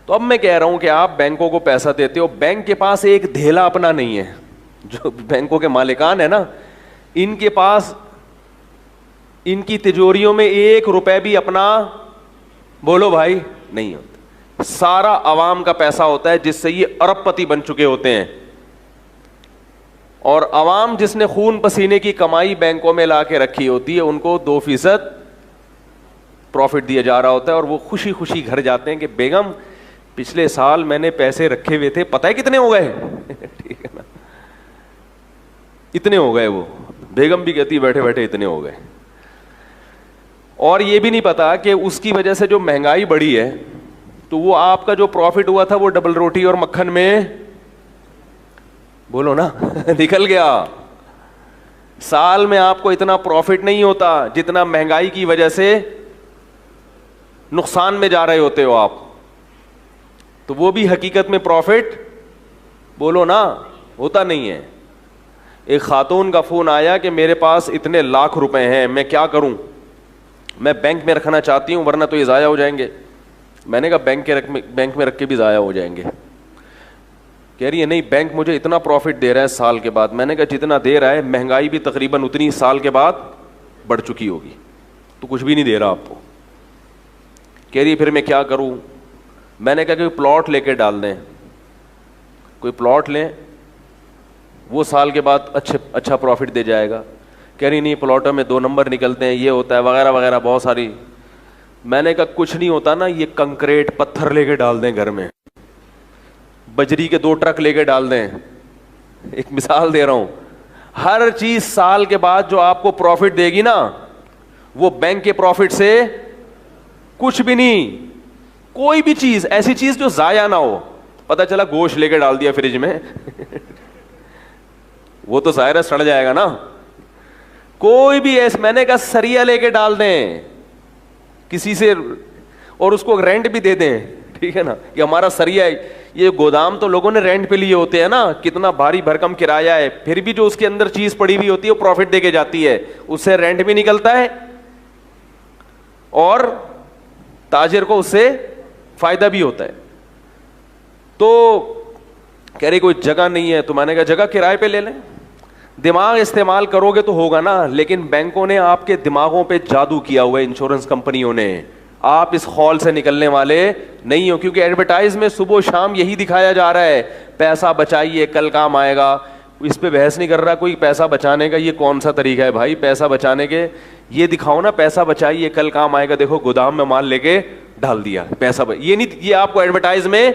تو اب میں کہہ رہا ہوں کہ آپ بینکوں کو پیسہ دیتے ہو, بینک کے پاس ایک دھیلا اپنا نہیں ہے. جو بینکوں کے مالکان ہیں نا, ان کے پاس ان کی تجوریوں میں 1 روپے بھی اپنا بولو بھائی نہیں ہوتا. سارا عوام کا پیسہ ہوتا ہے جس سے یہ ارب پتی بن چکے ہوتے ہیں. اور عوام جس نے خون پسینے کی کمائی بینکوں میں لا کے رکھی ہوتی ہے, ان کو 2% پروفٹ دیا جا رہا ہوتا ہے, اور وہ خوشی خوشی گھر جاتے ہیں کہ بیگم پچھلے سال میں نے پیسے رکھے ہوئے تھے, پتہ ہے کتنے ہو گئے. ٹھیک ہے نا, اتنے ہو گئے. وہ بیگم بھی کہتی بیٹھے بیٹھے اتنے ہو گئے. اور یہ بھی نہیں پتا کہ اس کی وجہ سے جو مہنگائی بڑھی ہے, تو وہ آپ کا جو پروفٹ ہوا تھا وہ ڈبل روٹی اور مکھن میں بولو نا نکل گیا. سال میں آپ کو اتنا پروفٹ نہیں ہوتا جتنا مہنگائی کی وجہ سے نقصان میں جا رہے ہوتے ہو آپ. تو وہ بھی حقیقت میں پروفٹ بولو نا ہوتا نہیں ہے. ایک خاتون کا فون آیا کہ میرے پاس اتنے لاکھ روپے ہیں, میں کیا کروں, میں بینک میں رکھنا چاہتی ہوں ورنہ تو یہ ضائع ہو جائیں گے. میں نے کہا بینک میں رکھ کے بھی ضائع ہو جائیں گے. کہہ رہی ہے نہیں بینک مجھے اتنا پروفٹ دے رہا ہے سال کے بعد. میں نے کہا جتنا دے رہا ہے مہنگائی بھی تقریباً اتنی سال کے بعد بڑھ چکی ہوگی, تو کچھ بھی نہیں دے رہا آپ کو. کہہ رہی ہے پھر میں کیا کروں. میں نے کہا کہ پلاٹ لے کے ڈال دیں, کوئی پلاٹ لیں, وہ سال کے بعد اچھا پروفٹ دے جائے گا. کہہ رہی نہیں پلاٹوں میں 2 نمبر نکلتے ہیں, یہ ہوتا ہے وغیرہ وغیرہ بہت ساری. میں نے کہا کچھ نہیں ہوتا نا, یہ کنکریٹ پتھر لے کے ڈال دیں گھر میں, بجری کے 2 ٹرک لے کے ڈال دیں. ایک مثال دے رہا ہوں. ہر چیز سال کے بعد جو آپ کو پروفٹ دے گی نا, وہ بینک کے پروفٹ سے کچھ بھی نہیں. کوئی بھی چیز ایسی چیز جو ضائع نہ ہو. پتہ چلا گوشت لے کے ڈال دیا فریج میں وہ تو ظاہر ہے سڑ جائے گا نا. کوئی بھی ایسے, میں نے کہا سریا لے کے ڈال دیں کسی سے, اور اس کو رینٹ بھی دے دیں. ٹھیک ہے نا, کہ ہمارا سریا ہے. یہ گودام تو لوگوں نے رینٹ پہ لیے ہوتے ہیں نا, کتنا بھاری بھرکم کرایہ ہے, پھر بھی جو اس کے اندر چیز پڑی ہوئی ہوتی ہے وہ پروفٹ دے کے جاتی ہے, اس سے رینٹ بھی نکلتا ہے اور تاجر کو اس سے فائدہ بھی ہوتا ہے. تو کہہ رہی کوئی جگہ نہیں ہے, تو میں نے کہا جگہ کرائے پہ لے لیں. دماغ استعمال کرو گے تو ہوگا نا, لیکن بینکوں نے آپ کے دماغوں پہ جادو کیا ہوا ہے, انشورنس کمپنیوں نے. آپ اس خول سے نکلنے والے نہیں ہو, کیونکہ ایڈورٹائز میں صبح و شام یہی دکھایا جا رہا ہے, پیسہ بچائیے کل کام آئے گا. اس پہ بحث نہیں کر رہا کوئی پیسہ بچانے کا یہ کون سا طریقہ ہے بھائی. پیسہ بچانے کے یہ دکھاؤ نا, پیسہ بچائیے کل کام آئے گا, دیکھو گودام میں مال لے کے ڈال دیا پیسہ یہ نہیں, یہ آپ کو ایڈورٹائز میں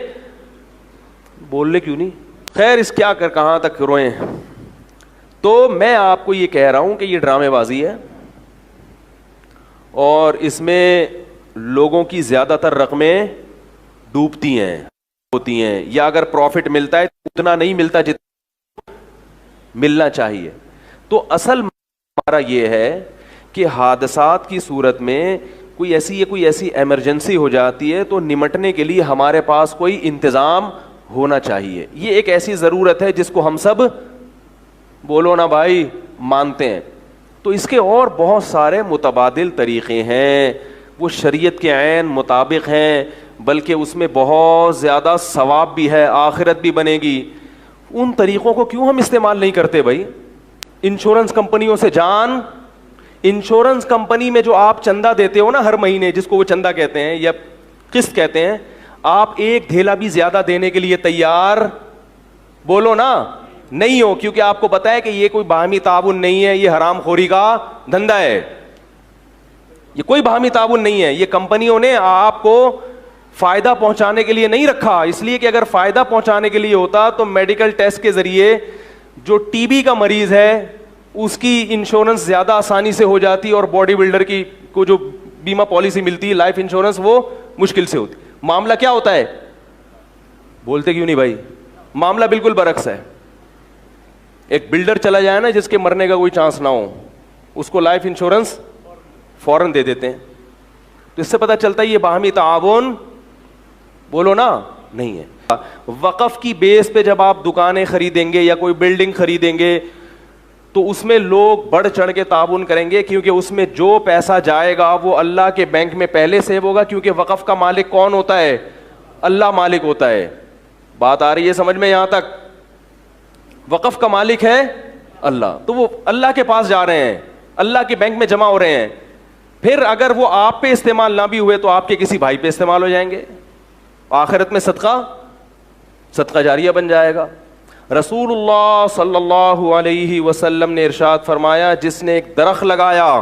بول لے کیوں نہیں. خیر اس کیا کر کہاں تک روئیں. تو میں آپ کو یہ کہہ رہا ہوں کہ یہ ڈرامے بازی ہے, اور اس میں لوگوں کی زیادہ تر رقمیں ڈوبتی ہیں ہوتی ہیں, یا اگر پروفٹ ملتا ہے اتنا نہیں ملتا جتنا ملنا چاہیے. تو اصل ہمارا یہ ہے کہ حادثات کی صورت میں کوئی ایسی ایمرجنسی ہو جاتی ہے تو نمٹنے کے لیے ہمارے پاس کوئی انتظام ہونا چاہیے. یہ ایک ایسی ضرورت ہے جس کو ہم سب بولو نا بھائی مانتے ہیں. تو اس کے اور بہت سارے متبادل طریقے ہیں, وہ شریعت کے عین مطابق ہیں, بلکہ اس میں بہت زیادہ ثواب بھی ہے, آخرت بھی بنے گی. ان طریقوں کو کیوں ہم استعمال نہیں کرتے بھائی. انشورنس کمپنیوں سے جان, انشورنس کمپنی میں جو آپ چندہ دیتے ہو نا ہر مہینے, جس کو وہ چندہ کہتے ہیں یا قسط کہتے ہیں, آپ ایک دھیلا بھی زیادہ دینے کے لیے تیار بولو نا نہیں ہو, کیونکہ آپ کو پتا ہے کہ یہ کوئی باہمی تعاون نہیں ہے, یہ حرام خوری کا دھندا ہے. یہ کوئی باہمی تعاون نہیں ہے, یہ کمپنیوں نے آپ کو فائدہ پہنچانے کے لیے نہیں رکھا. اس لیے کہ اگر فائدہ پہنچانے کے لیے ہوتا تو میڈیکل ٹیسٹ کے ذریعے جو ٹی بی کا مریض ہے اس کی انشورنس زیادہ آسانی سے ہو جاتی, اور باڈی بلڈر کی کو جو بیمہ پالیسی ملتی ہے لائف انشورنس وہ مشکل سے ہوتی. معاملہ کیا ہوتا ہے, بولتے کیوں نہیں بھائی, معاملہ بالکل برعکس ہے. ایک بلڈر چلا جائے نا جس کے مرنے کا کوئی چانس نہ ہو, اس کو لائف انشورنس فوراً دے دیتے ہیں. تو اس سے پتہ چلتا ہے یہ باہمی تعاون بولو نا نہیں ہے. وقف کی بیس پہ جب آپ دکانیں خریدیں گے یا کوئی بلڈنگ خریدیں گے تو اس میں لوگ بڑھ چڑھ کے تعاون کریں گے, کیونکہ اس میں جو پیسہ جائے گا وہ اللہ کے بینک میں پہلے سیو ہوگا, کیونکہ وقف کا مالک کون ہوتا ہے, اللہ مالک ہوتا ہے. بات آ رہی ہے سمجھ میں یہاں تک؟ وقف کا مالک ہے اللہ, تو وہ اللہ کے پاس جا رہے ہیں, اللہ کے بینک میں جمع ہو رہے ہیں. پھر اگر وہ آپ پہ استعمال نہ بھی ہوئے تو آپ کے کسی بھائی پہ استعمال ہو جائیں گے, آخرت میں صدقہ جاریہ بن جائے گا. رسول اللہ صلی اللہ علیہ وسلم نے ارشاد فرمایا, جس نے ایک درخت لگایا,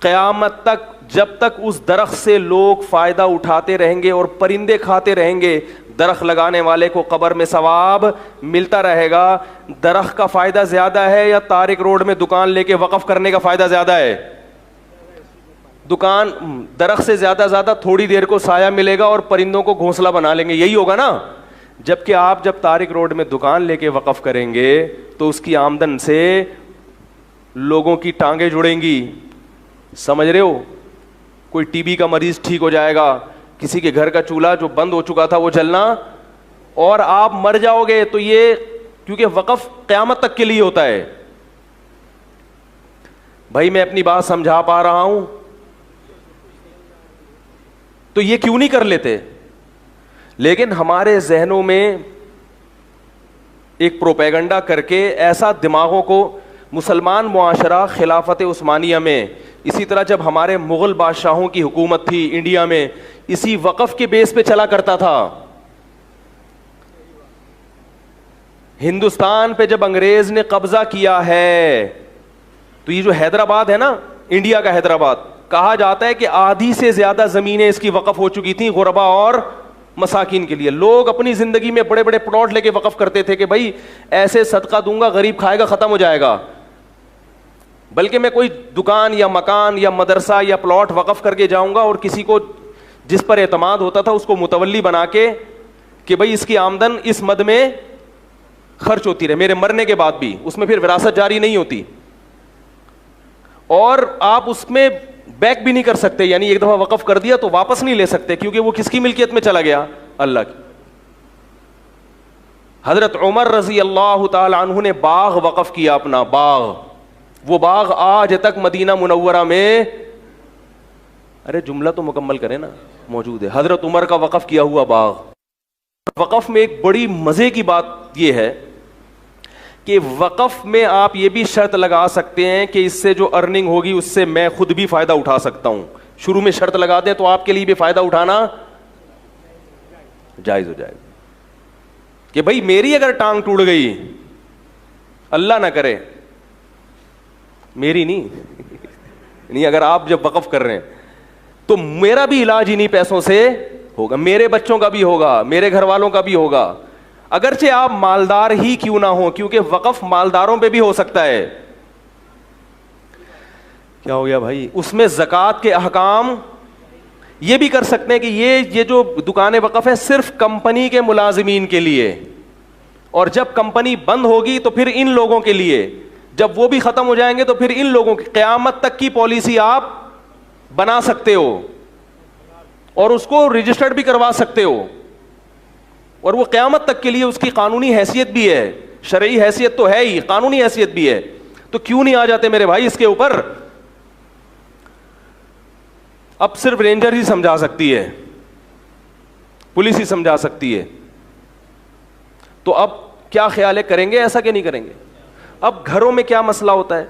قیامت تک جب تک اس درخت سے لوگ فائدہ اٹھاتے رہیں گے اور پرندے کھاتے رہیں گے, درخت لگانے والے کو قبر میں ثواب ملتا رہے گا. درخت کا فائدہ زیادہ ہے یا تارک روڈ میں دکان لے کے وقف کرنے کا فائدہ زیادہ ہے؟ دکان, درخت سے زیادہ تھوڑی دیر کو سایہ ملے گا اور پرندوں کو گھونسلہ بنا لیں گے, یہی ہوگا نا. جبکہ آپ جب تارک روڈ میں دکان لے کے وقف کریں گے تو اس کی آمدن سے لوگوں کی ٹانگیں جڑیں گی. سمجھ رہے ہو؟ کوئی ٹی بی کا مریض ٹھیک ہو جائے گا, کسی کے گھر کا چولہا جو بند ہو چکا تھا وہ جلنا, اور آپ مر جاؤ گے. تو یہ کیونکہ وقف قیامت تک کے لیے ہوتا ہے. بھائی میں اپنی بات سمجھا پا رہا ہوں؟ تو یہ کیوں نہیں کر لیتے؟ لیکن ہمارے ذہنوں میں ایک پروپیگنڈا کر کے ایسا دماغوں کو, مسلمان معاشرہ خلافت عثمانیہ میں, اسی طرح جب ہمارے مغل بادشاہوں کی حکومت تھی انڈیا میں, اسی وقف کے بیس پہ چلا کرتا تھا. ہندوستان پہ جب انگریز نے قبضہ کیا ہے تو یہ جو حیدرآباد ہے نا, انڈیا کا حیدرآباد, کہا جاتا ہے کہ آدھی سے زیادہ زمینیں اس کی وقف ہو چکی تھیں غربا اور مساکین کے لیے. لوگ اپنی زندگی میں بڑے بڑے پلاٹ لے کے وقف کرتے تھے کہ بھائی ایسے صدقہ دوں گا, غریب کھائے گا, ختم ہو جائے گا. بلکہ میں کوئی دکان یا مکان یا مدرسہ یا پلاٹ وقف کر کے جاؤں گا اور کسی کو جس پر اعتماد ہوتا تھا اس کو متولی بنا کے کہ بھائی اس کی آمدن اس مد میں خرچ ہوتی رہے میرے مرنے کے بعد بھی, اس میں پھر وراثت جاری نہیں ہوتی, اور آپ اس میں بیک بھی نہیں کر سکتے, یعنی ایک دفعہ وقف کر دیا تو واپس نہیں لے سکتے کیونکہ وہ کس کی ملکیت میں چلا گیا؟ اللہ کی. حضرت عمر رضی اللہ تعالی عنہ نے باغ وقف کیا, اپنا باغ, وہ باغ آج تک مدینہ منورہ میں, ارے جملہ تو مکمل کریں نا, موجود ہے. حضرت عمر کا وقف کیا ہوا باغ. وقف میں ایک بڑی مزے کی بات یہ ہے کہ وقف میں آپ یہ بھی شرط لگا سکتے ہیں کہ اس سے جو ارننگ ہوگی اس سے میں خود بھی فائدہ اٹھا سکتا ہوں. شروع میں شرط لگا دیں تو آپ کے لیے بھی فائدہ اٹھانا جائز ہو جائے گا کہ بھائی میری اگر ٹانگ ٹوٹ گئی, اللہ نہ کرے, میری نہیں اگر آپ جب وقف کر رہے ہیں تو میرا بھی علاج انہی پیسوں سے ہوگا, میرے بچوں کا بھی ہوگا, میرے گھر والوں کا بھی ہوگا, اگرچہ آپ مالدار ہی کیوں نہ ہو, کیونکہ وقف مالداروں پہ بھی ہو سکتا ہے. کیا ہو گیا بھائی؟ اس میں زکوٰۃ کے احکام یہ بھی کر سکتے ہیں کہ یہ جو دکانیں وقف ہے صرف کمپنی کے ملازمین کے لیے, اور جب کمپنی بند ہوگی تو پھر ان لوگوں کے لیے, جب وہ بھی ختم ہو جائیں گے تو پھر ان لوگوں کی قیامت تک کی پالیسی آپ بنا سکتے ہو اور اس کو رجسٹرڈ بھی کروا سکتے ہو, اور وہ قیامت تک کے لیے اس کی قانونی حیثیت بھی ہے, شرعی حیثیت تو ہے ہی, قانونی حیثیت بھی ہے. تو کیوں نہیں آ جاتے میرے بھائی اس کے اوپر؟ اب صرف رینجر ہی سمجھا سکتی ہے, پولیس ہی سمجھا سکتی ہے. تو اب کیا خیال ہے, کریں گے ایسا کہ نہیں کریں گے؟ اب گھروں میں کیا مسئلہ ہوتا ہے؟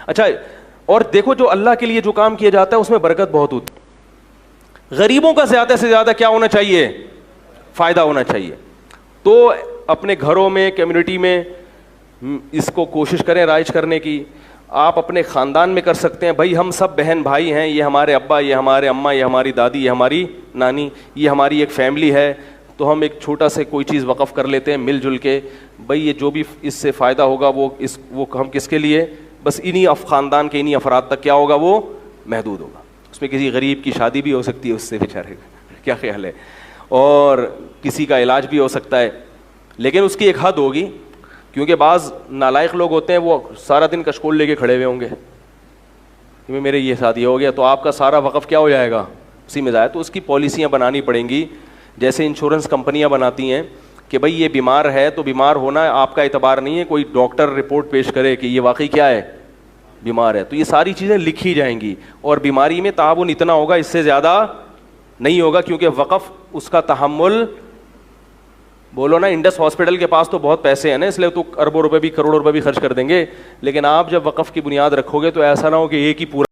اچھا, اور دیکھو جو اللہ کے لیے جو کام کیا جاتا ہے اس میں برکت بہت ہوتی ہے. غریبوں کا زیادہ سے زیادہ کیا ہونا چاہیے؟ فائدہ ہونا چاہیے. تو اپنے گھروں میں, کمیونٹی میں اس کو کوشش کریں رائج کرنے کی. آپ اپنے خاندان میں کر سکتے ہیں, بھائی ہم سب بہن بھائی ہیں, یہ ہمارے ابا, یہ ہمارے اماں, یہ ہماری دادی, یہ ہماری نانی, یہ ہماری ایک فیملی ہے, تو ہم ایک چھوٹا سے کوئی چیز وقف کر لیتے ہیں مل جل کے. بھائی یہ جو بھی اس سے فائدہ ہوگا وہ ہم کس کے لیے, بس انہی خاندان کے انہی افراد تک کیا ہوگا, وہ محدود ہوگا. اس میں کسی غریب کی شادی بھی ہو سکتی ہے اس سے بیچارے, کیا خیال ہے, اور کسی کا علاج بھی ہو سکتا ہے, لیکن اس کی ایک حد ہوگی, کیونکہ بعض نالائق لوگ ہوتے ہیں وہ سارا دن کشکول لے کے کھڑے ہوئے ہوں گے کہ میرے یہ شادی ہو گیا, تو آپ کا سارا وقف کیا ہو جائے گا, اسی میں ضائع. تو اس کی پالیسیاں بنانی پڑیں گی, جیسے انشورنس کمپنیاں بناتی ہیں کہ بھائی یہ بیمار ہے تو بیمار ہونا آپ کا اعتبار نہیں ہے, کوئی ڈاکٹر رپورٹ پیش کرے کہ یہ واقعی کیا ہے, بیمار ہے, تو یہ ساری چیزیں لکھی جائیں گی, اور بیماری میں تعاون اتنا ہوگا, اس سے زیادہ نہیں ہوگا, کیونکہ وقف اس کا تحمل, بولو نا انڈس ہاسپٹل کے پاس تو بہت پیسے ہیں نا, اس لیے تو اربوں روپے بھی کروڑوں روپے بھی خرچ کر دیں گے, لیکن آپ جب وقف کی بنیاد رکھو گے تو ایسا نہ ہو کہ ایک ہی پورا